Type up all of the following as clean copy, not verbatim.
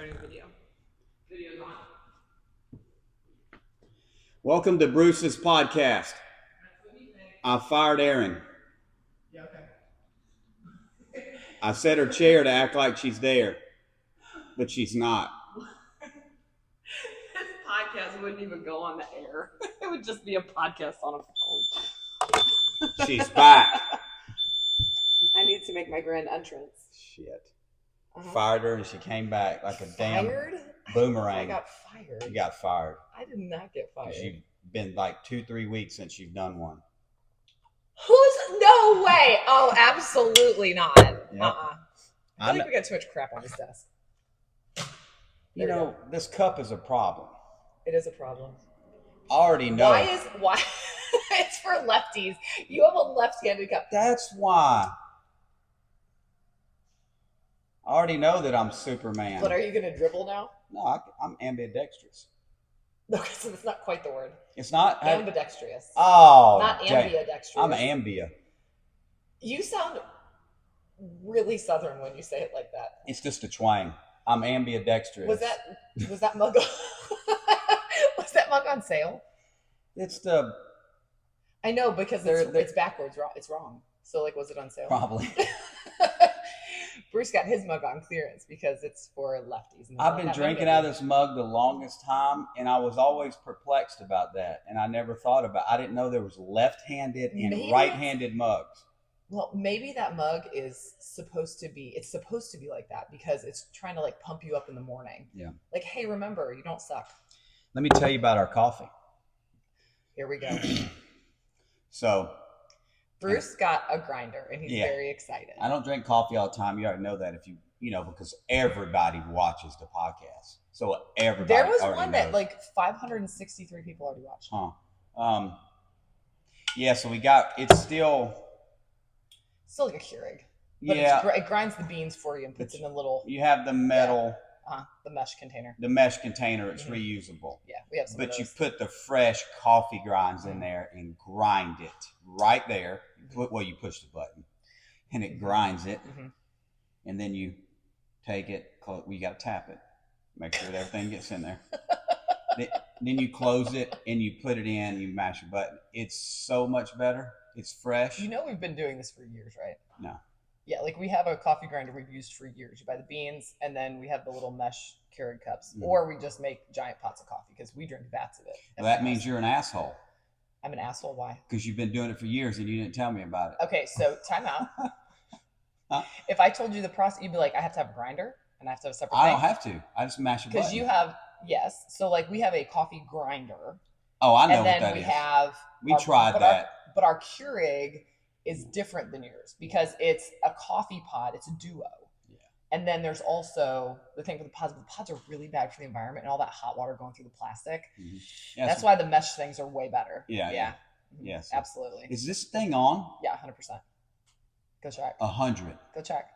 starting the video. Video's on. Welcome to Bruce's podcast. I fired Erin. Yeah, okay. I set her chair to act like she's there, but she's not. This podcast wouldn't even go on the air. It would just be a podcast on a phone. She's back. I need to make my grand entrance. Shit. Fired her and she came back like a damn boomerang. I got fired. You got fired. I did not get fired. You've been like 2-3 weeks since you've done one. No way. Oh, absolutely not. Yep. I think we got too much crap on this desk. You know, this cup is a problem. It is a problem. I already know. Why? It's for lefties. You have a left-handed cup. That's why. I already know that I'm Superman. But are you going to dribble now? No, I'm ambidextrous. Okay, so that's not quite the word. It's not Ambidextrous. Oh, not ambidextrous. I'm ambia. You sound really southern when you say it like that. It's just a twang. I'm ambidextrous. Was that mug was that mug on sale? It's the I know because it's backwards. It's wrong. So like, was it on sale? Probably. Bruce got his mug on clearance because it's for lefties. I've been drinking out of this mug the longest time, and I was always perplexed about that. And I never thought about. I didn't know there was left-handed and right-handed mugs. Well, maybe that mug is supposed to be. It's supposed to be like that because it's trying to like pump you up in the morning. Yeah. Like, hey, remember, you don't suck. Let me tell you about our coffee. Here we go. So. Bruce got a grinder, and he's very excited. I don't drink coffee all the time. You already know that because everybody watches the podcast. So everybody. There was one that like 563 people already watched. Huh. Yeah. So it's still like a Keurig. But it grinds the beans for you and puts it in a little. You have the metal. The mesh container. The mesh container. It's reusable. Yeah, we have some. But you put the fresh coffee grinds in there and grind it right there. You push the button, and it grinds it, and then you take it. You got to tap it, make sure that everything gets in there. Then you close it and you put it in. You mash your button. It's so much better. It's fresh. You know we've been doing this for years, right? No. Yeah, like we have a coffee grinder we've used for years. You buy the beans, and then we have the little mesh Keurig cups, or we just make giant pots of coffee because we drink vats of it. Well, that means you're an asshole. I'm an asshole. Why? Because you've been doing it for years and you didn't tell me about it. Okay, so time out. If I told you the process, you'd be like, I have to have a grinder and I have to have a separate thing. I don't have to. I just mash a button. Because you have, yes. So like we have a coffee grinder. Oh, I know what that is. And then we tried that. But our Keurig is different than yours because it's a coffee pod. It's a duo. And then there's also the thing for the pods. But the pods are really bad for the environment and all that hot water going through the plastic. Mm-hmm. Yeah, that's why the mesh things are way better. Yeah. Yes. Absolutely. Is this thing on? Yeah, 100%. Go check. 100. Go check.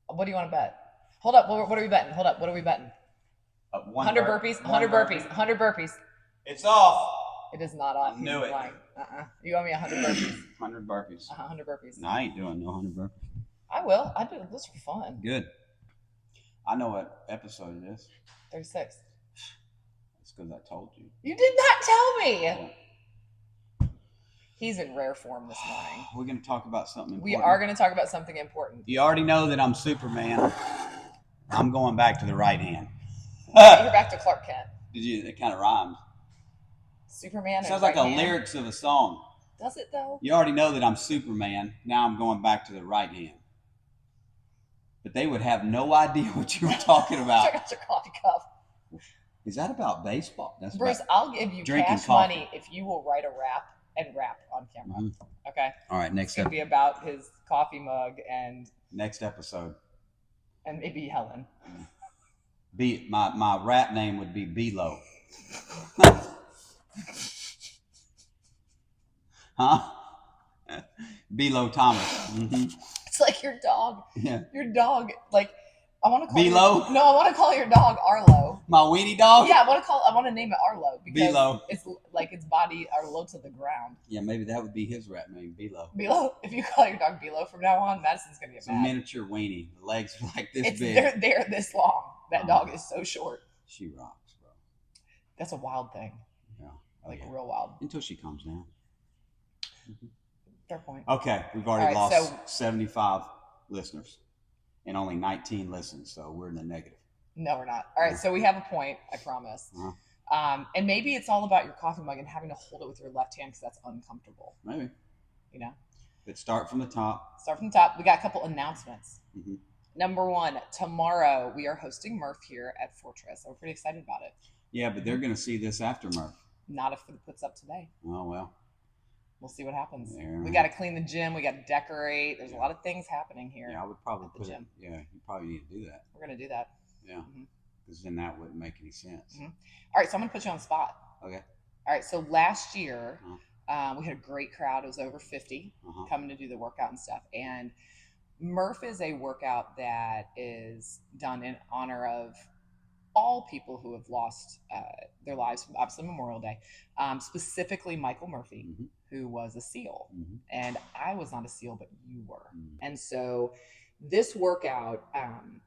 What do you want to bet? Hold up. What are we betting? Hold up. What are we betting? 100 burpees. 100 burpees. 100 burpees. It's off. It is not on. Knew it. You owe me 100 burpees. 100 burpees. 100 burpees. No, I ain't doing no 100 burpees. I will. I do this for fun. Good. I know what episode it is. 36. That's because I told you. You did not tell me. Yeah. He's in rare form this morning. We're going to talk about something important. We are going to talk about something important. You already know that I'm Superman. I'm going back to the right hand. You're back to Clark Kent. It kind of rhymed. Superman. Sounds like lyrics of a song. Does it though? You already know that I'm Superman. Now I'm going back to the right hand. But they would have no idea what you were talking about. Check out your coffee cup. Is that about baseball? That's Bruce, I'll give you cash money if you will write a rap and rap on camera. Mm-hmm. Okay? All right, next episode. It's going to be about his coffee mug and... Next episode. And maybe Helen. My rap name would be B-Lo. Huh? B-Lo Thomas. Mm-hmm. It's like your dog. Yeah. Your dog, like, I want to call B-Lo? No, I want to call your dog Arlo. My weenie dog? Yeah, I want to name it Arlo because B-Lo. It's like its body are low to the ground. Yeah, maybe that would be his rap name, B-Lo. B-Lo. If you call your dog B-Lo from now on, Madison's gonna get mad. It's a miniature weenie. The legs are like this big. They're this long. That dog is so short. She rocks, bro. That's a wild thing. Yeah. Like real wild. Until she calms down. Fair point. Okay, we've already lost 75 listeners and only 19 listens, so we're in the negative. No, we're not. All right, so we have a point, I promise. And maybe it's all about your coffee mug and having to hold it with your left hand because that's uncomfortable. Maybe. You know? But start from the top. Start from the top. We got a couple announcements. Number one, tomorrow we are hosting Murph here at Fortress. So we're pretty excited about it. Yeah, but they're going to see this after Murph. Not if it puts up today. Oh, well. We'll see what happens. Yeah. We got to clean the gym. We got to decorate. There's a lot of things happening here. Yeah, I would probably put the gym. Yeah, you probably need to do that. We're going to do that. Yeah. Because then that wouldn't make any sense. All right, so I'm going to put you on the spot. Okay. All right, so last year we had a great crowd. It was over 50 coming to do the workout and stuff. And Murph is a workout that is done in honor of all people who have lost their lives, obviously Memorial Day, specifically Michael Murphy, who was a SEAL. And I was not a SEAL, but you were. And so this workout,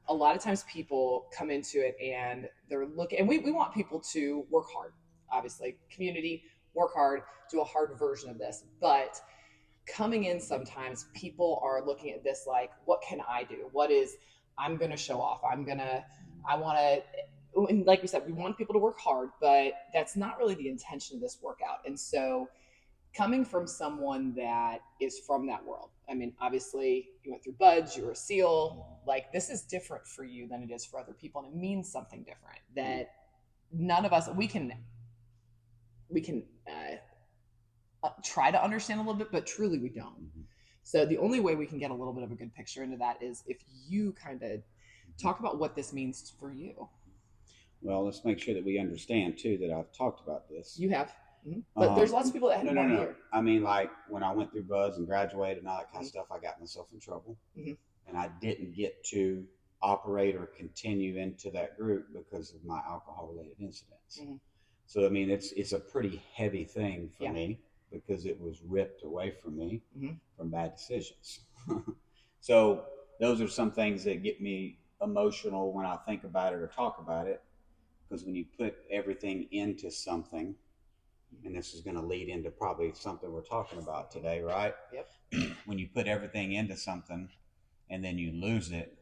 a lot of times people come into it and they're looking, and we want people to work hard, obviously, community, work hard, do a hard version of this. But coming in sometimes people are looking at this like, what can I do? I'm going to show off. I want to, and like we said, we want people to work hard, but that's not really the intention of this workout. And so coming from someone that is from that world, I mean, obviously you went through BUD/S, you were a SEAL, like this is different for you than it is for other people. And it means something different that none of us, we can try to understand a little bit, but truly we don't. So the only way we can get a little bit of a good picture into that is if you kind of talk about what this means for you. Well, let's make sure that we understand too that I've talked about this. You have, but there's lots of people that haven't been here. I mean, like when I went through BUD/S and graduated and all that kind of stuff, I got myself in trouble, and I didn't get to operate or continue into that group because of my alcohol-related incidents. So I mean, it's a pretty heavy thing for me because it was ripped away from me from bad decisions. So those are some things that get me emotional when I think about it or talk about it. Because when you put everything into something, and this is going to lead into probably something we're talking about today, right? Yep. When you put everything into something and then you lose it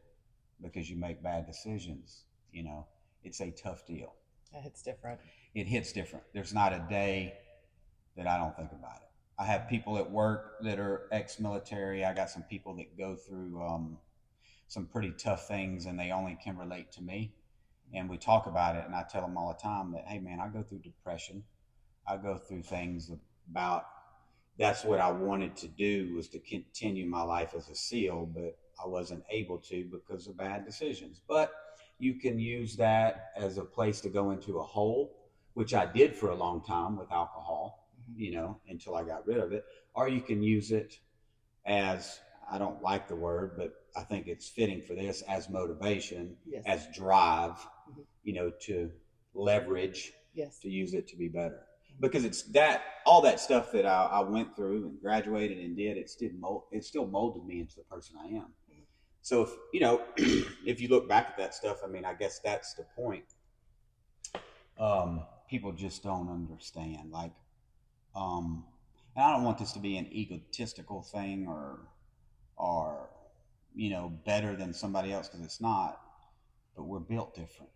because you make bad decisions, you know, it's a tough deal. It hits different. It hits different. There's not a day that I don't think about it. I have people at work that are ex-military. I got some people that go through some pretty tough things and they only can relate to me. And we talk about it, and I tell them all the time that, hey, man, I go through depression. I go through things about, that's what I wanted to do, was to continue my life as a SEAL, but I wasn't able to because of bad decisions. But you can use that as a place to go into a hole, which I did for a long time with alcohol, you know, until I got rid of it. Or you can use it as, I don't like the word, but I think it's fitting for this, as motivation, as drive, you know, to leverage, to use it to be better. Because it's that, all that stuff that I went through and graduated and did, it still molded me into the person I am. So if, you know, if you look back at that stuff, I mean, I guess that's the point. People just don't understand, like, and I don't want this to be an egotistical thing or, you know, better than somebody else, because it's not, but we're built different.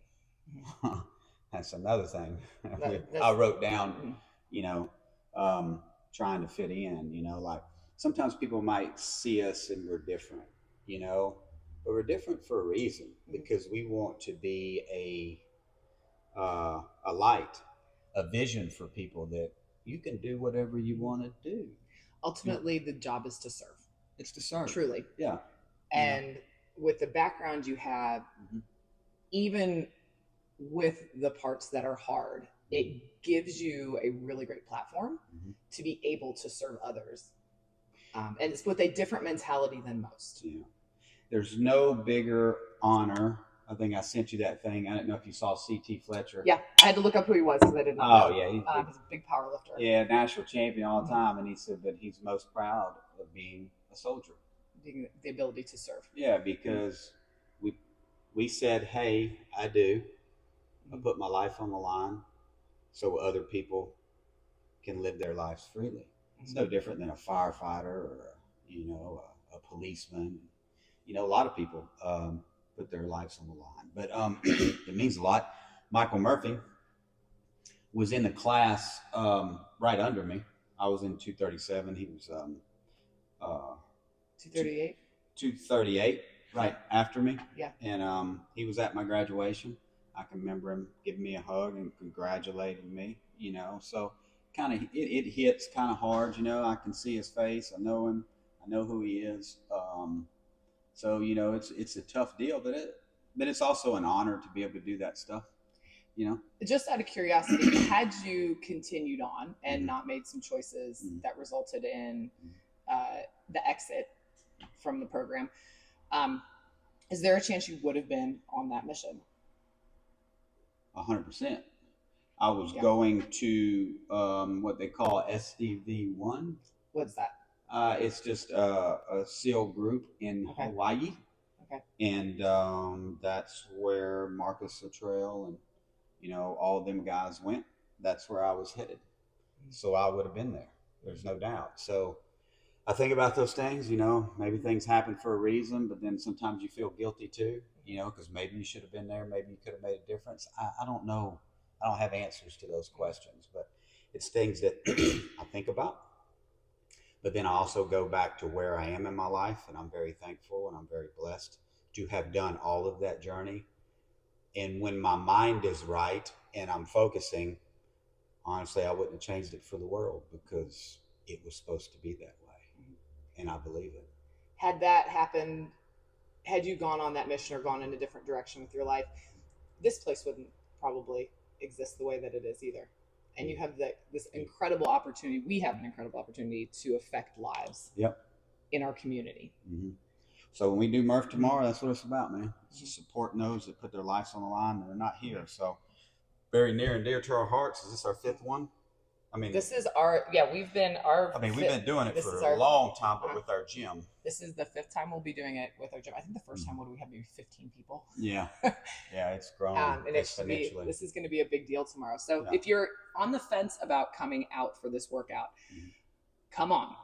That's another thing I wrote down, you know, trying to fit in, you know, like sometimes people might see us and we're different, you know, but we're different for a reason, because we want to be a light, a vision for people that you can do whatever you want to do. Ultimately, the job is to serve. It's to serve. Truly. Yeah. And with the background you have, even with the parts that are hard, it gives you a really great platform to be able to serve others. And it's with a different mentality than most. Yeah. There's no bigger honor. I think I sent you that thing. I don't know if you saw C.T. Fletcher. Yeah, I had to look up who he was because I didn't know. Oh, yeah. He's a big power lifter. Yeah, national champion all the time. And he said that he's most proud of being a soldier. The ability to serve. Yeah, because we said, hey, I do. I put my life on the line so other people can live their lives freely. It's no different than a firefighter or, a policeman. A lot of people put their lives on the line, but it means a lot. Michael Murphy was in the class right under me. I was in 237. He was 238. 238, right after me. Yeah. And he was at my graduation. I can remember him giving me a hug and congratulating me. So kind of it hits kind of hard. I can see his face. I know him. I know who he is. So it's a tough deal, but it's also an honor to be able to do that stuff. Just out of curiosity, had you continued on and not made some choices that resulted in the exit from the program, is there a chance you would have been on that mission? 100%. I was going to what they call SDV1. What's that? It's just a SEAL group in Hawaii. Okay. And that's where Marcus Luttrell and all them guys went. That's where I was headed. So I would have been there. There's no doubt. So I think about those things, maybe things happen for a reason, but then sometimes you feel guilty too, because maybe you should have been there. Maybe you could have made a difference. I don't know. I don't have answers to those questions, but it's things that I think about. But then I also go back to where I am in my life, and I'm very thankful and I'm very blessed to have done all of that journey. And when my mind is right and I'm focusing, honestly, I wouldn't have changed it for the world because it was supposed to be that way. And I believe it. Had that happened, had you gone on that mission or gone in a different direction with your life, this place wouldn't probably exist the way that it is either. And you have this incredible opportunity. We have an incredible opportunity to affect lives in our community. Mm-hmm. So when we do Murph tomorrow, that's what it's about, man. It's just supporting those that put their lives on the line and they're not here. So very near and dear to our hearts. Is this our fifth one? I mean, this is we've been doing it for a long time, but with our gym. This is the fifth time we'll be doing it with our gym. I think the first time, what do we have? Maybe 15 people. Yeah. Yeah, it's grown and exponentially. This is going to be a big deal tomorrow. So if you're on the fence about coming out for this workout, come on.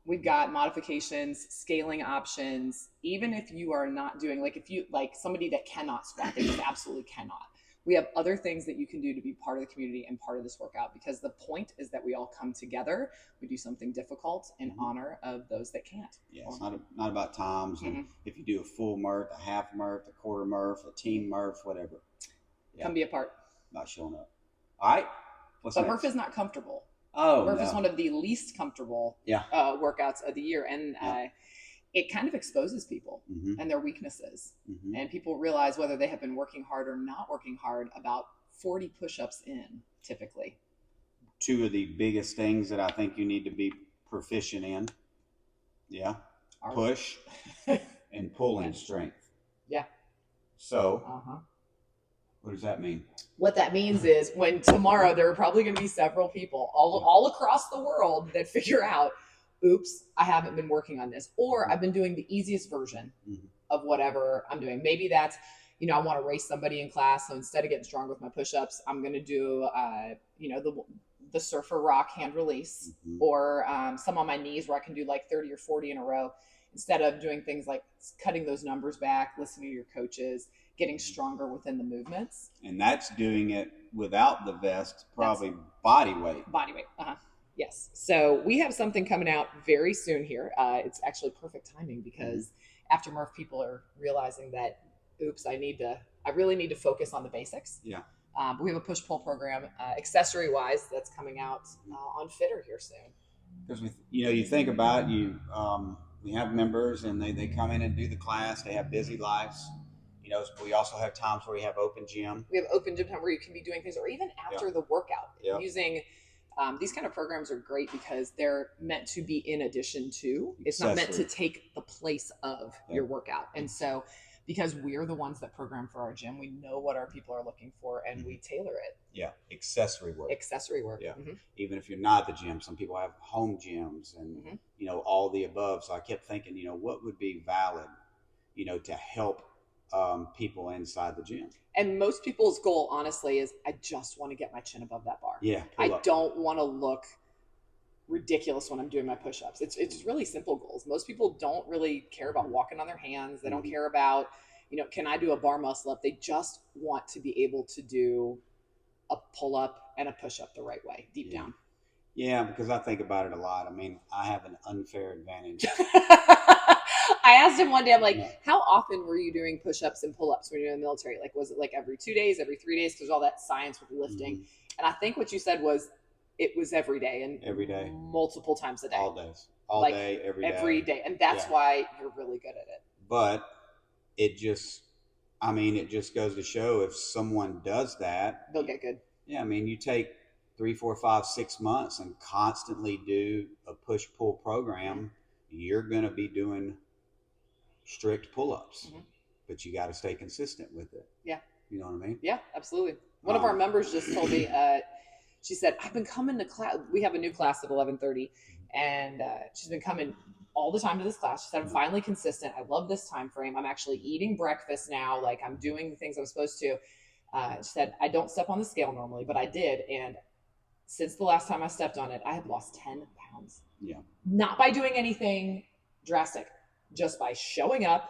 We've got modifications, scaling options. Even if you are not doing, if you somebody that cannot squat, they just absolutely cannot. We have other things that you can do to be part of the community and part of this workout, because the point is that we all come together. We do something difficult in honor of those that can't. Yeah, it's not about times. And if you do a full Murph, a half Murph, a quarter Murph, a team Murph, whatever. Yeah. Come be a part. Not showing up. All right. But next? Murph is not comfortable. Oh, Murph is one of the least comfortable workouts of the year. And it kind of exposes people and their weaknesses. And people realize whether they have been working hard or not working hard about 40 push-ups in, typically. Two of the biggest things that I think you need to be proficient in. Yeah. Push and pulling strength. Yeah. So what does that mean? What that means is when tomorrow there are probably going to be several people all across the world that figure out, oops, I haven't been working on this, or I've been doing the easiest version of whatever I'm doing. Maybe that's, I want to race somebody in class. So instead of getting strong with my push-ups, I'm going to do, the surfer rock hand release or some on my knees where I can do 30 or 40 in a row, instead of doing things like cutting those numbers back, listening to your coaches, getting stronger within the movements. And that's doing it without the vest, probably body weight. Body weight. Yes. So we have something coming out very soon here. It's actually perfect timing because after Murph, people are realizing that, oops, I really need to focus on the basics. Yeah. But we have a push-pull program, accessory-wise, that's coming out on Fitter here soon. Because you think about we have members and they come in and do the class. They have busy lives. We also have times where we have open gym. We have open gym time where you can be doing things, or even after the workout, using. These kind of programs are great because they're meant to be in addition to. It's not meant to take the place of your workout. And so because we're the ones that program for our gym, we know what our people are looking for and we tailor it. Yeah. Accessory work. Yeah. Even if you're not at the gym, some people have home gyms and, all the above. So I kept thinking, what would be valid, to help people inside the gym. And most people's goal, honestly, is I just want to get my chin above that bar. Yeah. I don't want to look ridiculous when I'm doing my push-ups. It's really simple goals. Most people don't really care about walking on their hands. They don't care about, can I do a bar muscle up? They just want to be able to do a pull-up and a push-up the right way, deep down. Yeah, because I think about it a lot. I mean, I have an unfair advantage. I asked him one day, I'm like, how often were you doing push-ups and pull-ups when you were in the military? Like, was it like every 2 days, every 3 days? There's all that science with lifting. Mm-hmm. And I think what you said was it was every day and every day, multiple times a day. All days. All day, every day. And that's why you're really good at it. But it just goes to show if someone does that, they'll get good. Yeah, I mean, you take 3, 4, 5, 6 months and constantly do a push-pull program, you're going to be doing strict pull-ups, but you got to stay consistent with it. Yeah. You know what I mean? Yeah, absolutely. One of our members just told me, she said, I've been coming to class. We have a new class at 11:30, and she's been coming all the time to this class. She said, I'm finally consistent. I love this time frame. I'm actually eating breakfast now. Like, I'm doing the things I'm supposed to. She said, I don't step on the scale normally, but I did. And since the last time I stepped on it, I have lost 10 pounds. Yeah. Not by doing anything drastic, just by showing up,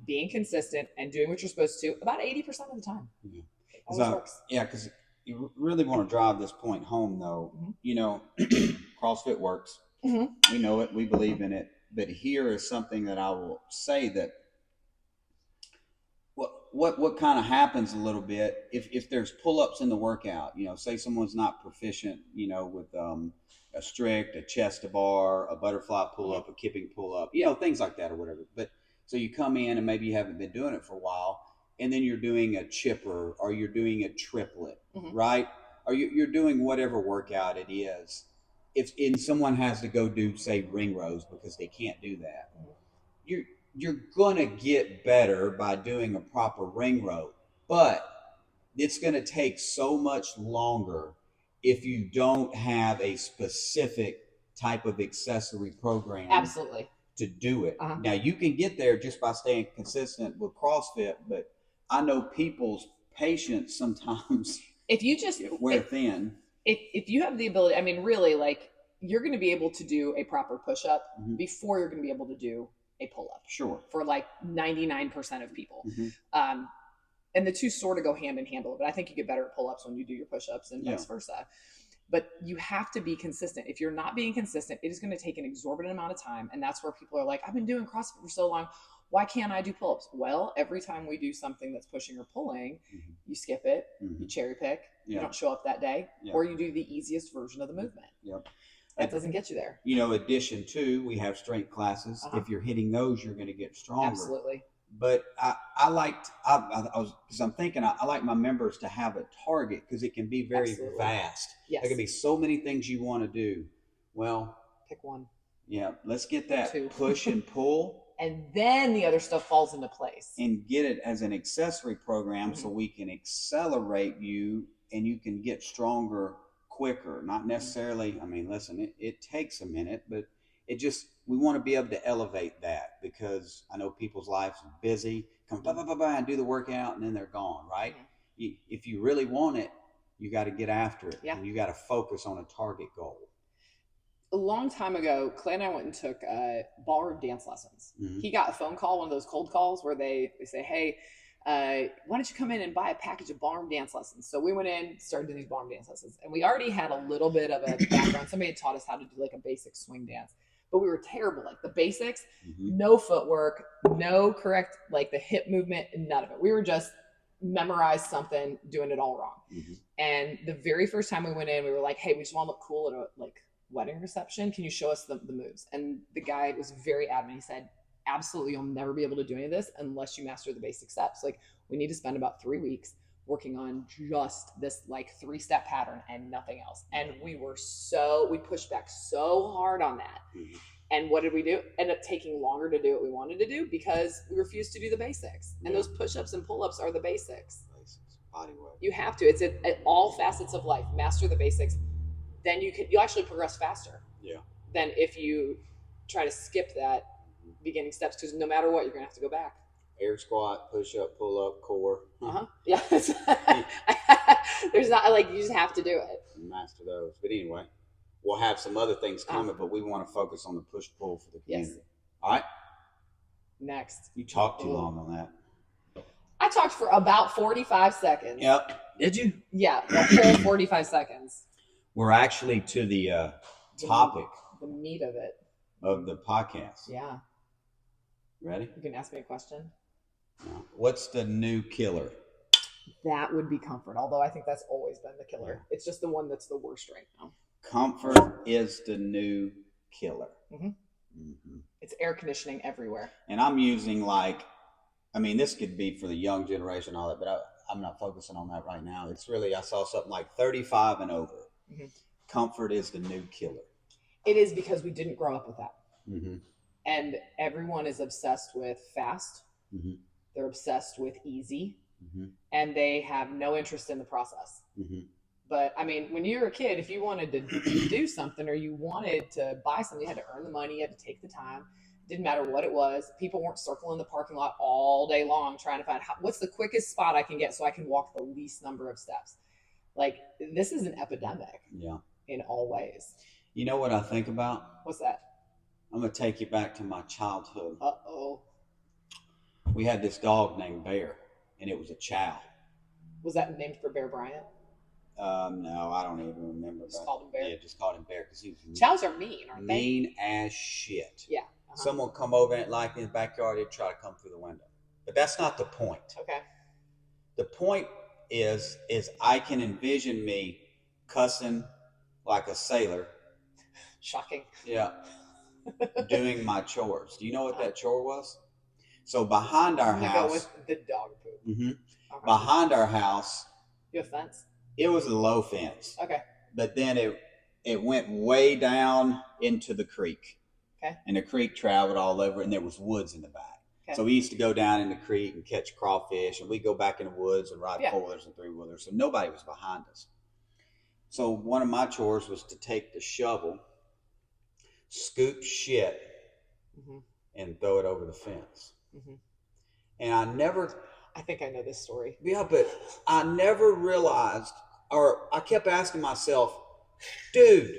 being consistent, and doing what you're supposed to about 80% of the time. Yeah. It always works. Yeah, because you really want to drive this point home, though. CrossFit works. We know it. We believe in it. But here is something that I will say that what kind of happens a little bit if there's pull-ups in the workout, say someone's not proficient, with a strict, a chest to bar, a butterfly pull-up, a kipping pull-up, things like that or whatever. But so you come in and maybe you haven't been doing it for a while, and then you're doing a chipper or you're doing a triplet, right? Or you're doing whatever workout it is. If someone has to go do, say, ring rows because they can't do that, you're going to get better by doing a proper ring row, but it's going to take so much longer if you don't have a specific type of accessory program. Absolutely. To do it. Now, you can get there just by staying consistent with CrossFit, but I know people's patience sometimes if you just wear thin. If you have the ability, I mean, really, like, you're going to be able to do a proper push-up before you're going to be able to do a pull-up. Sure. For like 99% of people. And the two sort of go hand in hand a little bit. I think you get better at pull-ups when you do your push-ups and vice versa. But you have to be consistent. If you're not being consistent, it is going to take an exorbitant amount of time. And that's where people are like, I've been doing CrossFit for so long. Why can't I do pull-ups? Well, every time we do something that's pushing or pulling, you skip it, you cherry pick, you don't show up that day, or you do the easiest version of the movement. That doesn't get you there. Addition to, we have strength classes. If you're hitting those, you're going to get stronger. Absolutely. But I like my members to have a target because it can be very vast. Yes. There can be so many things you want to do. Well, pick one. Yeah, let's get that push and pull. And then the other stuff falls into place. And get it as an accessory program so we can accelerate you and you can get stronger quicker. Not necessarily, I mean, listen, it takes a minute, but we want to be able to elevate that because I know people's lives are busy, come and do the workout and then they're gone, right? If you really want it, you got to get after it and you got to focus on a target goal. A long time ago, Clay and I went and took ballroom dance lessons. He got a phone call, one of those cold calls where they say, hey, why don't you come in and buy a package of ballroom dance lessons? So we went in, started doing these ballroom dance lessons, and we already had a little bit of a background. Somebody had taught us how to do like a basic swing dance, but we were terrible. Like the basics, no footwork, no correct, like the hip movement, none of it. We were just memorized something, doing it all wrong. And the very first time we went in, we were like, hey, we just want to look cool at a wedding reception. Can you show us the moves? And the guy was very adamant. He said, absolutely, you'll never be able to do any of this unless you master the basic steps. Like, we need to spend about 3 weeks working on just this 3-step pattern and nothing else. And we pushed back so hard on that. And what did we do? Ended up taking longer to do what we wanted to do because we refused to do the basics. And those push-ups and pull-ups are the basics. Body work. You have to. It's at all facets of life. Master the basics. Then you'll actually progress faster than if you try to skip that beginning steps, because no matter what, you're going to have to go back. air squat, push up, pull up, core. Yeah. There's not like you just have to do it. Master those. But anyway, we'll have some other things coming, but we want to focus on the push pull for the community. Yes. All right. Next. You talked too long on that. I talked for about 45 seconds. Yep. Did you? Yeah, the whole 45 seconds. We're actually to the topic. The meat of it. Of the podcast. Yeah. Ready? You can ask me a question. No. What's the new killer? That would be comfort, although I think that's always been the killer. Yeah. It's just the one that's the worst right now. Comfort is the new killer. Mm-hmm. Mm-hmm. It's air conditioning everywhere. And I'm using this could be for the young generation, all that, but I'm not focusing on that right now. It's really, I saw something like 35 and over. Mm-hmm. Comfort is the new killer. It is because we didn't grow up with that. Mm-hmm. And everyone is obsessed with fast. Mm-hmm. They're obsessed with easy. Mm-hmm. And they have no interest in the process. Mm-hmm. But I mean, when you were a kid, if you wanted to do something or you wanted to buy something, you had to earn the money, you had to take the time. It didn't matter what it was. People weren't circling the parking lot all day long trying to find what's the quickest spot I can get so I can walk the least number of steps. Like, this is an epidemic. Yeah. In all ways. You know what I think about? What's that? I'm going to take you back to my childhood. Uh-oh. We had this dog named Bear, and it was a chow. Was that named for Bear Bryant? No, I don't even remember. Just called him Bear? Yeah, just called him Bear because he was chows are mean, aren't they? Mean as shit. Yeah. Uh-huh. Someone come over and like in his backyard, they'd try to come through the window. But that's not the point. Okay. The point is I can envision me cussing like a sailor. Shocking. Yeah. Doing my chores. Do you know what that chore was? So behind our house. Go with the dog poop. Mm-hmm. Okay. Behind our house. You have a fence? It was a low fence. Okay. But then it went way down into the creek. Okay. And the creek traveled all over, and there was woods in the back. Okay. So we used to go down in the creek and catch crawfish, and we'd go back in the woods and ride four-wheelers and three-wheelers. So nobody was behind us. So one of my chores was to take the shovel, scoop shit, mm-hmm. and throw it over the fence. Mm-hmm. And I think I know this story. Yeah, but I never realized, or I kept asking myself, dude,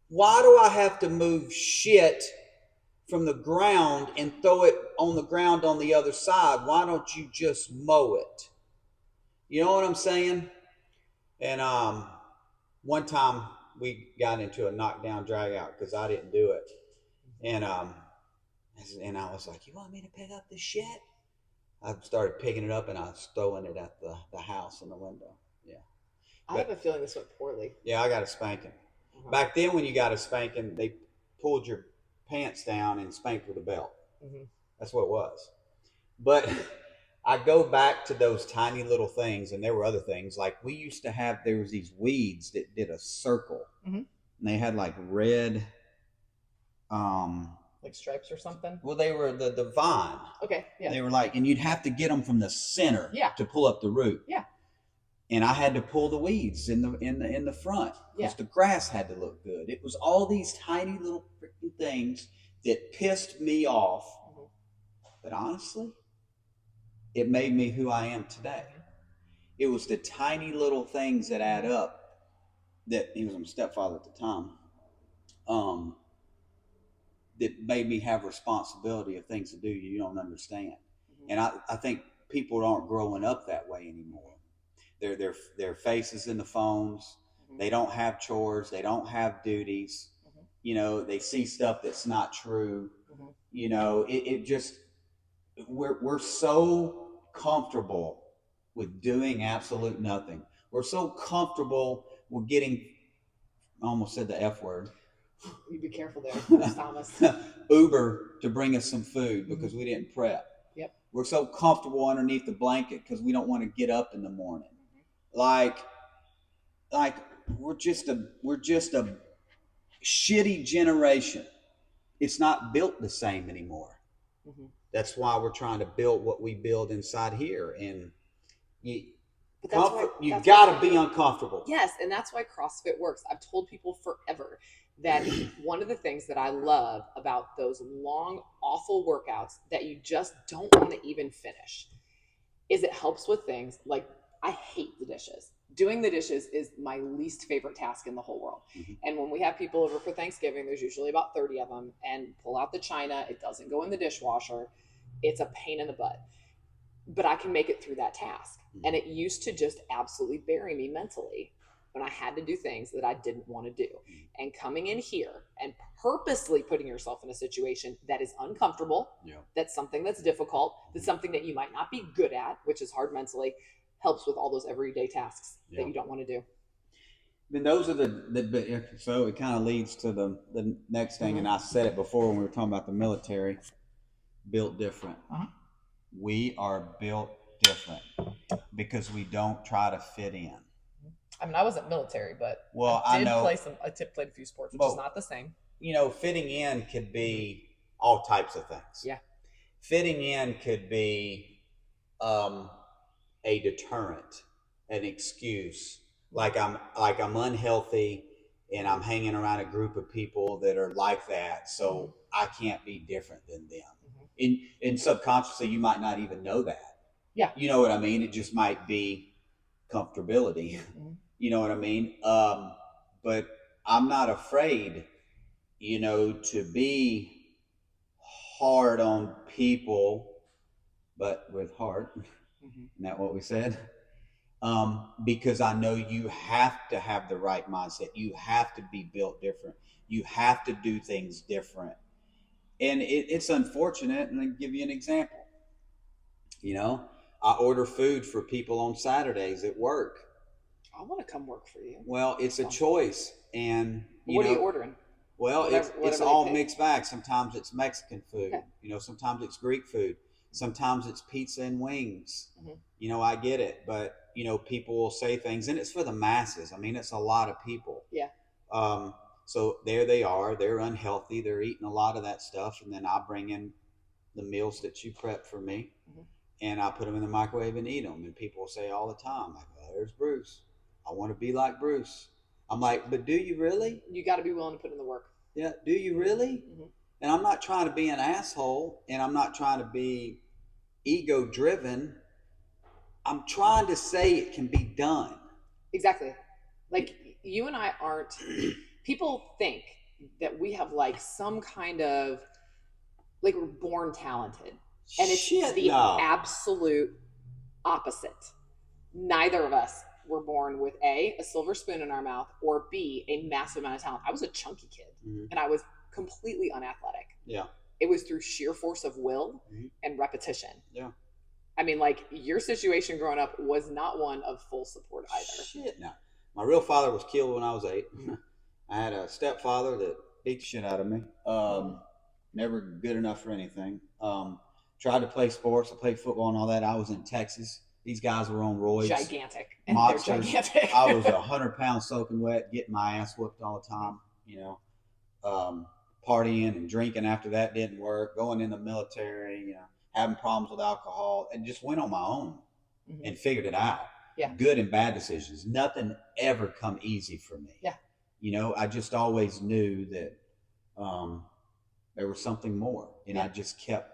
why do I have to move shit from the ground and throw it on the ground on the other side? Why don't you just mow it? You know what I'm saying? And one time we got into a knockdown drag out because I didn't do it. And I was like, you want me to pick up this shit? I started picking it up and I was throwing it at the house in the window. Yeah. I have a feeling this went poorly. Yeah, I got a spanking. Uh-huh. Back then when you got a spanking, they pulled your pants down and spanked with a belt. Mm-hmm. That's what it was. But I go back to those tiny little things, and there were other things. Like we used to have, there was these weeds that did a circle. Mm-hmm. And they had like red... like stripes or something? Well, they were the vine. Okay, yeah. They were like, and you'd have to get them from the center to pull up the root. Yeah. And I had to pull the weeds in the front because the grass had to look good. It was all these tiny little freaking things that pissed me off. Mm-hmm. But honestly, it made me who I am today. It was the tiny little things that add up. That he was my stepfather at the time. That made me have responsibility of things to do you don't understand. Mm-hmm. And I think people aren't growing up that way anymore. Their faces in the phones. Mm-hmm. They don't have chores. They don't have duties. Mm-hmm. You know, they see stuff that's not true. Mm-hmm. You know, it just, we're so comfortable with doing absolute nothing. We're so comfortable with getting, I almost said the F word. You be careful there, Thomas. Uber to bring us some food because we didn't prep. Yep. We're so comfortable underneath the blanket because we don't want to get up in the morning. Like we're just a shitty generation. It's not built the same anymore. Mm-hmm. That's why we're trying to build what we build inside here. And But that's Comfort, why, you got to be uncomfortable. Yes, and that's why CrossFit works. I've told people forever that one of the things that I love about those long, awful workouts that you just don't want to even finish is it helps with things like, I hate the dishes. Doing the dishes is my least favorite task in the whole world. Mm-hmm. And when we have people over for Thanksgiving, there's usually about 30 of them, and pull out the china. It doesn't go in the dishwasher. It's a pain in the butt. But I can make it through that task. Mm-hmm. And it used to just absolutely bury me mentally when I had to do things that I didn't want to do. Mm-hmm. And coming in here and purposely putting yourself in a situation that is uncomfortable, that's something that's difficult, that's something that you might not be good at, which is hard mentally, helps with all those everyday tasks that you don't want to do. Then those are so it kind of leads to the next thing, and I said it before when we were talking about the military, built different. We are built different because we don't try to fit in. I mean, I wasn't military, but I know I played a few sports, which is not the same. Fitting in could be all types of things. Yeah. Fitting in could be a deterrent, an excuse. Like I'm unhealthy and I'm hanging around a group of people that are like that, so I can't be different than them. And subconsciously, you might not even know that. Yeah. You know what I mean? It just might be comfortability. Mm-hmm. You know what I mean? But I'm not afraid, to be hard on people, but with heart. Mm-hmm. Isn't that what we said? Because I know you have to have the right mindset. You have to be built different. You have to do things different. And it's unfortunate, and I'll give you an example. I order food for people on Saturdays at work. I want to come work for you. Well, it's a choice. And what are you ordering? Well, it's all mixed bag. Sometimes it's Mexican food. Okay. Sometimes it's Greek food. Sometimes it's pizza and wings. Mm-hmm. I get it. But, people will say things, and it's for the masses. I mean, it's a lot of people. Yeah. So there they are. They're unhealthy. They're eating a lot of that stuff. And then I bring in the meals that you prep for me. Mm-hmm. And I put them in the microwave and eat them. And people say all the time, like, oh, there's Bruce. I want to be like Bruce. I'm like, but do you really? You got to be willing to put in the work. Yeah. Do you really? Mm-hmm. And I'm not trying to be an asshole, and I'm not trying to be ego driven. I'm trying to say it can be done. Exactly. Like, you and I aren't, people think that we have like some kind of, like, we're born talented. And it's the absolute opposite. Neither of us were born with a silver spoon in our mouth, or B, a massive amount of talent. I was a chunky kid, and I was completely unathletic. Yeah. It was through sheer force of will and repetition. Yeah. I mean, like, your situation growing up was not one of full support either. Shit, no. My real father was killed when I was 8. I had a stepfather that beat the shit out of me. Never good enough for anything. Tried to play sports. I played football and all that. I was in Texas. These guys were on roids. Gigantic. Monsters. They're gigantic. I was 100 pounds soaking wet, getting my ass whooped all the time. Partying and drinking after that didn't work. Going in the military, having problems with alcohol, and just went on my own and figured it out. Yeah. Good and bad decisions. Nothing ever come easy for me. Yeah. I just always knew that there was something more. And I just kept,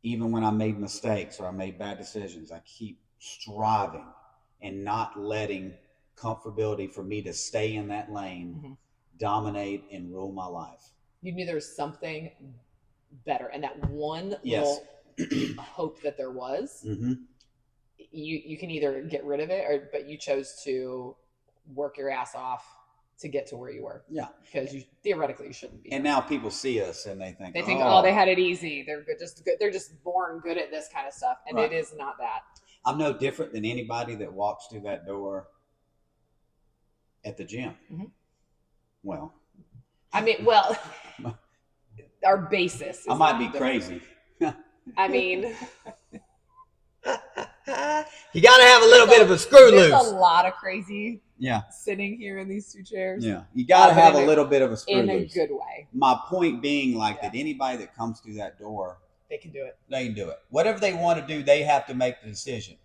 even when I made mistakes or I made bad decisions, I keep striving and not letting comfortability for me to stay in that lane, dominate and rule my life. You knew there was something better. And that one little hope that there was, you can either get rid of it, but you chose to work your ass off to get to where you were. Yeah. Because theoretically you shouldn't be. And now people see us and they think, oh, they had it easy. They're good. They're just born good at this kind of stuff. And It is not that. I'm no different than anybody that walks through that door at the gym. Well, I mean, our basis. I might be crazy. I mean, you got to have a little bit of a screw loose. There's a lot of crazy. Yeah. Sitting here in these 2 chairs. Yeah. You got to have a little bit of a screw loose. In a loose. good way. My point being, that anybody that comes through that door, they can do it. They can do it. Whatever they want to do, they have to make the decision.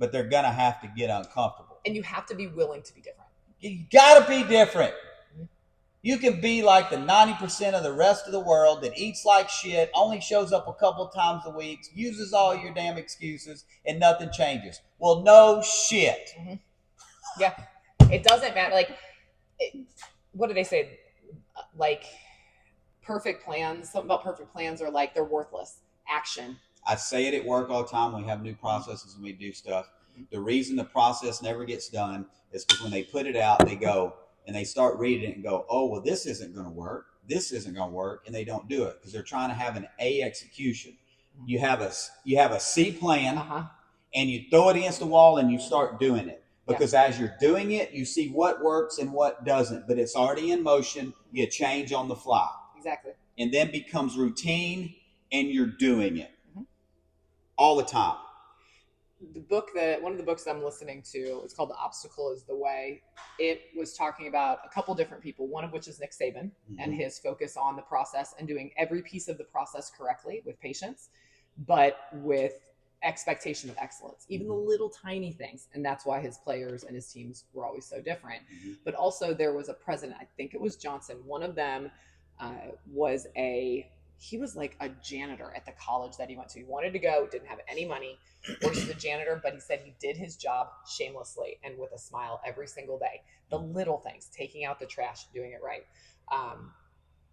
but they're going to have to get uncomfortable. And you have to be willing to be different. You got to be different. You can be like the 90% of the rest of the world that eats like shit, only shows up a couple times a week, uses all your damn excuses, and nothing changes. Well, no shit. Mm-hmm. Yeah. It doesn't matter. Like, what do they say? Like, perfect plans, something about perfect plans are like, they're worthless. Action. I say it at work all the time. We have new processes and we do stuff. The reason the process never gets done is because when they put it out, they go and they start reading it and go, oh, well, this isn't going to work. This isn't going to work. And they don't do it because they're trying to have an A execution. You have a C plan, and you throw it against the wall and you start doing it. Because as you're doing it, you see what works and what doesn't. But it's already in motion. You change on the fly. Exactly. And then becomes routine and you're doing it all the time. One of the books I'm listening to, it's called The Obstacle is the Way. It was talking about a couple different people, one of which is Nick Saban and his focus on the process and doing every piece of the process correctly with patience, but with expectation of excellence, even the little tiny things. And that's why his players and his teams were always so different. But also there was a president, I think it was Johnson. One of them he was like a janitor at the college that he went to. He wanted to go, didn't have any money, worked as a janitor, but he said he did his job shamelessly and with a smile every single day. The little things, taking out the trash, doing it right.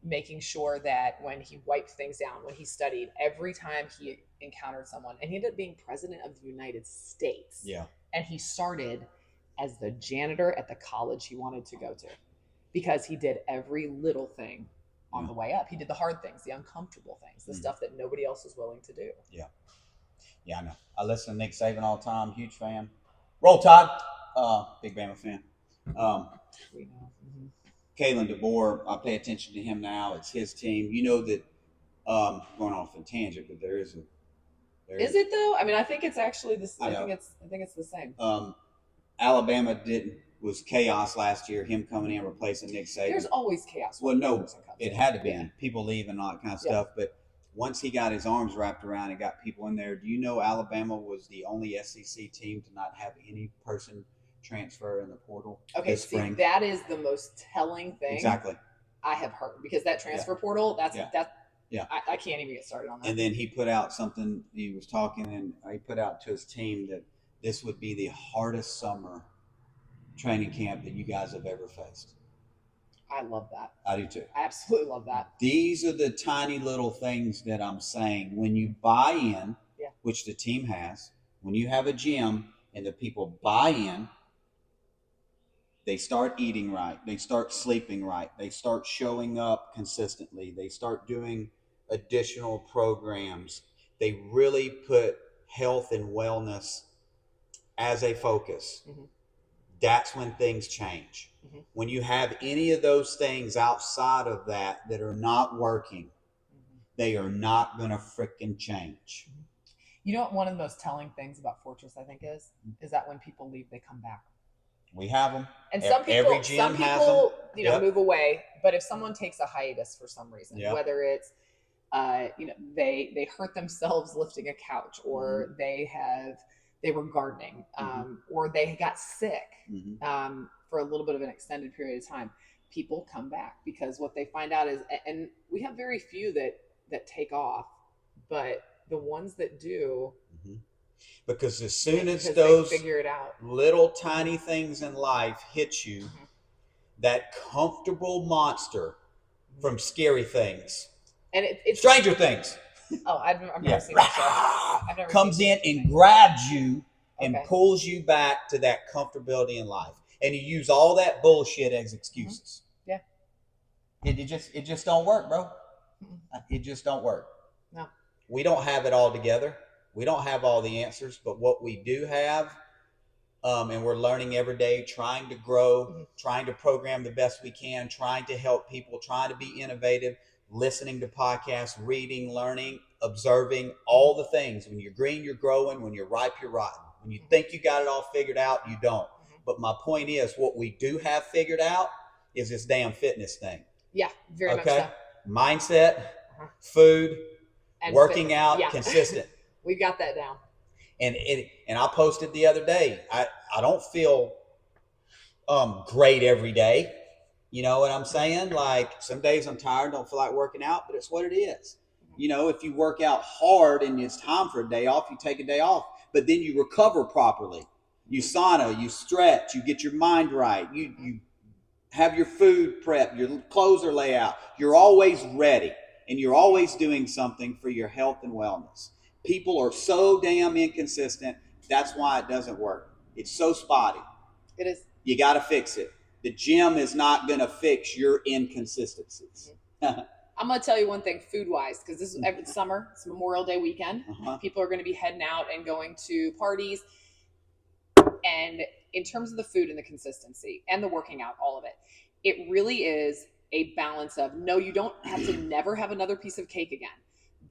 Making sure that when he wiped things down, when he studied, every time he encountered someone, and he ended up being president of the United States. Yeah. And he started as the janitor at the college he wanted to go to because he did every little thing on the way up. He did the hard things, the uncomfortable things, the stuff that nobody else was willing to do. Yeah. Yeah, I know. I listen to Nick Saban all the time. Huge fan. Roll Tide. Big Bama fan. We know. Kalen DeBoer, I pay attention to him now. It's his team. You know that, going off a tangent, but there is Is it though? I mean, I think it's actually this. I think it's the same. Alabama was chaos last year. Him coming in replacing Nick Saban. There's always chaos. Well, no, it had to be people leaving and all that kind of stuff. But once he got his arms wrapped around and got people in there, do you know Alabama was the only SEC team to not have any person transfer in the portal? Okay, this spring? That is the most telling thing. Exactly. I have heard because that transfer portal. That's. Yeah. I can't even get started on that. And then he put out something. He was talking, and he put out to his team that this would be the hardest summer training camp that you guys have ever faced. I love that. I do too. I absolutely love that. These are the tiny little things that I'm saying. When you buy in, which the team has, when you have a gym and the people buy in, they start eating right. They start sleeping right. They start showing up consistently. They start doing additional programs. They really put health and wellness as a focus. That's when things change. When you have any of those things outside of that are not working, they are not going to freaking change. You know what one of the most telling things about Fortress, I think, is that when people leave, they come back. We have them. And some people, every gym has them. Move away. But if someone takes a hiatus for some reason, whether it's, they hurt themselves lifting a couch, or they were gardening, or they got sick for a little bit of an extended period of time, people come back because what they find out is, and we have very few that take off, but the ones that do. Because as soon as those figure it out, little tiny things in life hit you, that comfortable monster from Scary Things, and it's Stranger Things. Oh, I've never seen that show. Comes in and grabs you and pulls you back to that comfortability in life, and you use all that bullshit as excuses. Yeah, it just don't work, bro. It just don't work. No, we don't have it all together. We don't have all the answers, but what we do have, and we're learning every day, trying to grow, trying to program the best we can, trying to help people, trying to be innovative, listening to podcasts, reading, learning, observing, all the things. When you're green, you're growing. When you're ripe, you're rotten. When you think you got it all figured out, you don't. But my point is, what we do have figured out is this damn fitness thing. Yeah, very much so. Mindset, food, and working out, consistent. We got that down. And I posted the other day. I don't feel great every day. You know what I'm saying? Like some days I'm tired, don't feel like working out, but it's what it is. You know, if you work out hard and it's time for a day off, you take a day off, but then you recover properly. You sauna, you stretch, you get your mind right, you have your food prep, your clothes are laid out. You're always ready and you're always doing something for your health and wellness. People are so damn inconsistent. That's why it doesn't work. It's so spotty. It is. You got to fix it. The gym is not going to fix your inconsistencies. I'm going to tell you one thing food-wise, because this is every summer. It's Memorial Day weekend. People are going to be heading out and going to parties. And in terms of the food and the consistency and the working out, all of it, it really is a balance of, no, you don't have to never have another piece of cake again.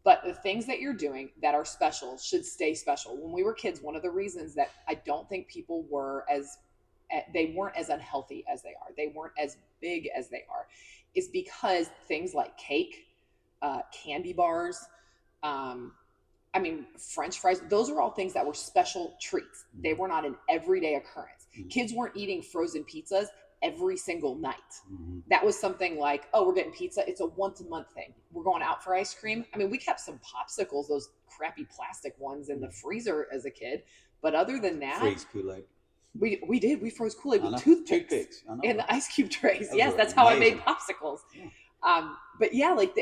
But the things that you're doing that are special should stay special. When we were kids, one of the reasons that I don't think people they weren't as unhealthy as they are, they weren't as big as they are, is because things like cake, candy bars, French fries, those are all things that were special treats. They were not an everyday occurrence. Kids weren't eating frozen pizzas every single night. That was something like, oh, we're getting pizza. It's a once a month thing. We're going out for ice cream. I mean, we kept some popsicles, those crappy plastic ones in the freezer as a kid. But other than that, freeze Kool-Aid. We did. We froze Kool-Aid with toothpicks in the ice cube trays. Yes, that's how I made popsicles. Yeah. But yeah, like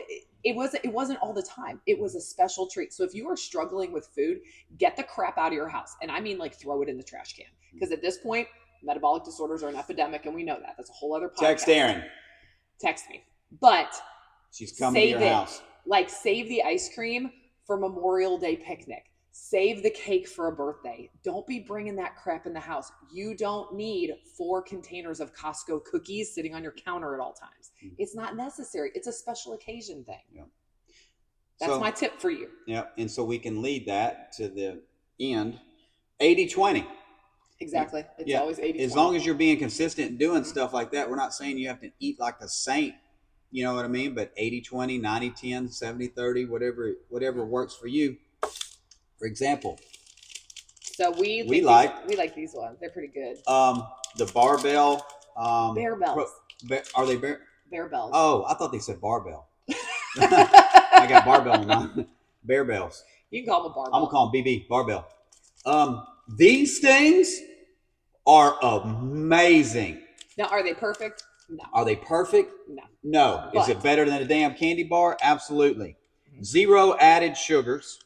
it wasn't all the time. It was a special treat. So if you are struggling with food, get the crap out of your house. And I mean, like, throw it in the trash can. Because at this point, metabolic disorders are an epidemic, and we know that. That's a whole other podcast. Text Erin. Text me. But she's coming to your house. Like, save the ice cream for Memorial Day picnic. Save the cake for a birthday. Don't be bringing that crap in the house. You don't need 4 containers of Costco cookies sitting on your counter at all times. It's not necessary. It's a special occasion thing. Yeah. That's my tip for you. Yeah. And so we can lead that to the end. 80-20. Exactly. It's always 80-20. As long as you're being consistent and doing stuff like that, we're not saying you have to eat like a saint. You know what I mean? But 80-20, 90-10, 70-30, whatever works for you. For example, so we like these ones. They're pretty good. The barbell. Bear bells. Are they bear? Bear bells. Oh, I thought they said barbell. I got barbell in mine. Bear bells. You can call them a barbell. I'm gonna call them BB barbell. These things are amazing. Now, are they perfect? No. Are they perfect? No. But, is it better than a damn candy bar? Absolutely. 0 added sugars.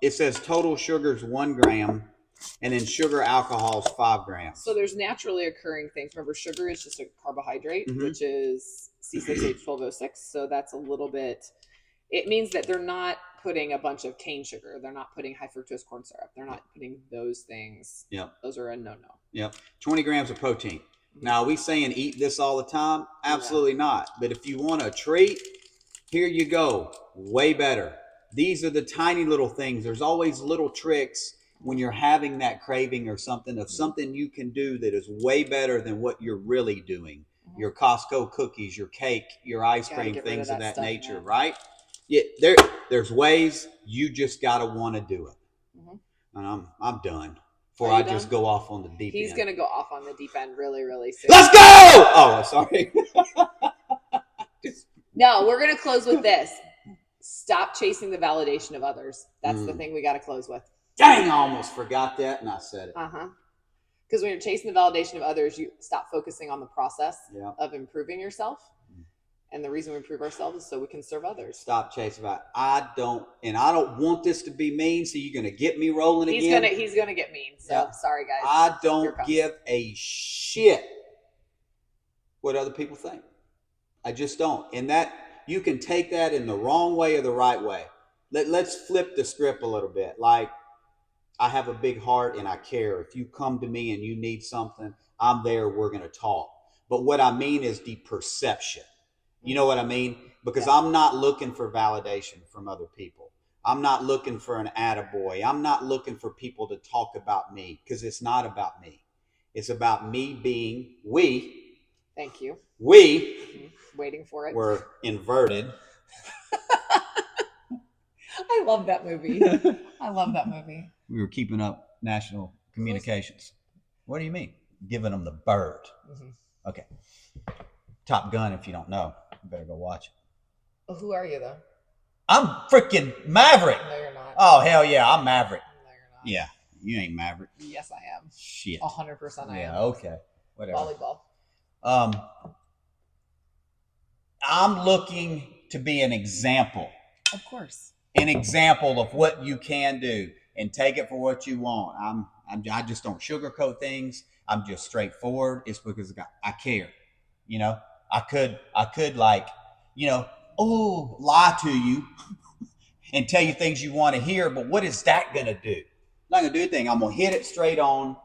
It says total sugar is 1 gram, and then sugar alcohol is 5 grams. So there's naturally occurring things. Remember, sugar is just a carbohydrate, which is C6H12O6. So that's a little bit. It means that they're not putting a bunch of cane sugar. They're not putting high fructose corn syrup. They're not putting those things. Yep. Those are a no-no. Yep. 20 grams of protein. Now, are we saying eat this all the time? Absolutely not. But if you want a treat, here you go. Way better. These are the tiny little things. There's always little tricks when you're having that craving or something of something you can do that is way better than what you're really doing. Your Costco cookies, your cake, your ice cream, things of that nature, right? Yeah, there's ways. You just gotta want to do it. And I'm done. Before I just go off on the deep end. He's gonna go off on the deep end really, really soon. Let's go! Oh, sorry. No, we're gonna close with this. Stop chasing the validation of others. That's the thing we got to close with. Dang, I almost forgot that, and I said it. Because when you're chasing the validation of others, you stop focusing on the process of improving yourself. And the reason we improve ourselves is so we can serve others. Stop chasing that. I don't want this to be mean, so you're going to get me rolling again. He's gonna get mean. So sorry, guys. I don't give a shit what other people think. I just don't. And that you can take that in the wrong way or the right way. Let's flip the script a little bit. Like, I have a big heart and I care. If you come to me and you need something, I'm there. We're going to talk. But what I mean is the perception. You know what I mean? Because I'm not looking for validation from other people. I'm not looking for an attaboy. I'm not looking for people to talk about me, because it's not about me. It's about me being Thank you. We waiting for it. We're inverted. I love that movie. I love that movie. We were keeping up national communications. What do you mean? Giving them the bird. Mm-hmm. Okay. Top Gun, if you don't know, you better go watch it. Well, who are you, though? I'm freaking Maverick. No, you're not. Oh, hell yeah, I'm Maverick. No, you're not. Yeah, you ain't Maverick. Yes, I am. Shit. 100% I am. Yeah, okay. Whatever. Volleyball. I'm looking to be an example. Of course. An example of what you can do and take it for what you want. I just don't sugarcoat things. I'm just straightforward. It's because I care. You know, I could like, you know, lie to you and tell you things you want to hear, but what is that going to do? Not going to do anything. I'm going to hit it straight on.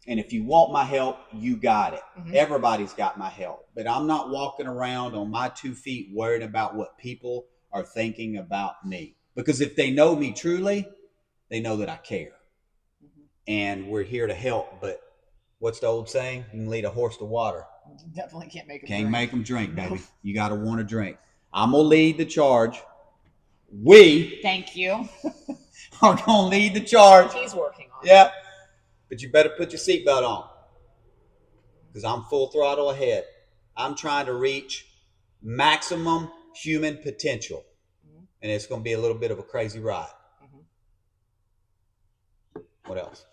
And if you want my help, you got it. Mm-hmm. Everybody's got my help. But I'm not walking around on my 2 feet worried about what people are thinking about me. Because if they know me truly, they know that I care. Mm-hmm. And we're here to help. But what's the old saying? You can lead a horse to water. You definitely can't make them drink. Can't make them drink, baby. You got to want to drink. I'm going to lead the charge. We Thank you. are going to lead the charge. He's working on it. Yeah. But you better put your seatbelt on. Because I'm full throttle ahead. I'm trying to reach maximum human potential. Mm-hmm. And it's going to be a little bit of a crazy ride. Mm-hmm. What else?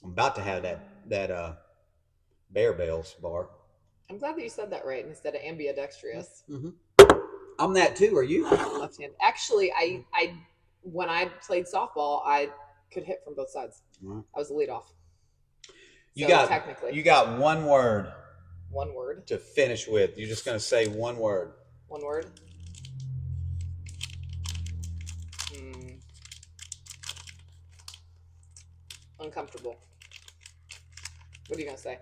I'm about to have that Bear Bells bar. I'm glad that you said that right instead of ambidextrous. Mm-hmm. I'm that too. Are you? Left hand. Actually, I when I played softball, I could hit from both sides. Right. I was the leadoff. You got one word. One word to finish with. You're just going to say one word. One word. Uncomfortable. What are you going to say?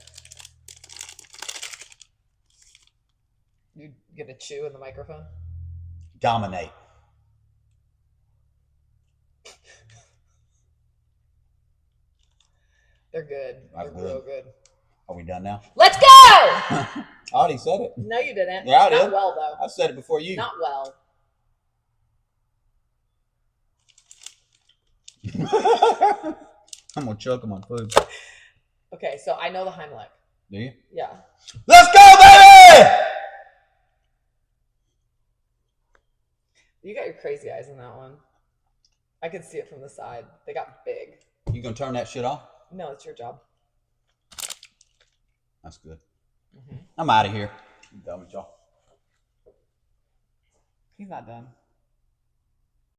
You get a chew in the microphone? Dominate. They're good. They're real good. Are we done now? Let's go! I already said it. No, you didn't. Yeah, I did. Not well, though. I said it before you. Not well. I'm going to choke on my food. Okay, so I know the Heimlich. Do you? Yeah. Let's go, baby! You got your crazy eyes in that one. I could see it from the side. They got big. You going to turn that shit off? No, it's your job. That's good. Mm-hmm. I'm out of here. I'm done with y'all. He's not done.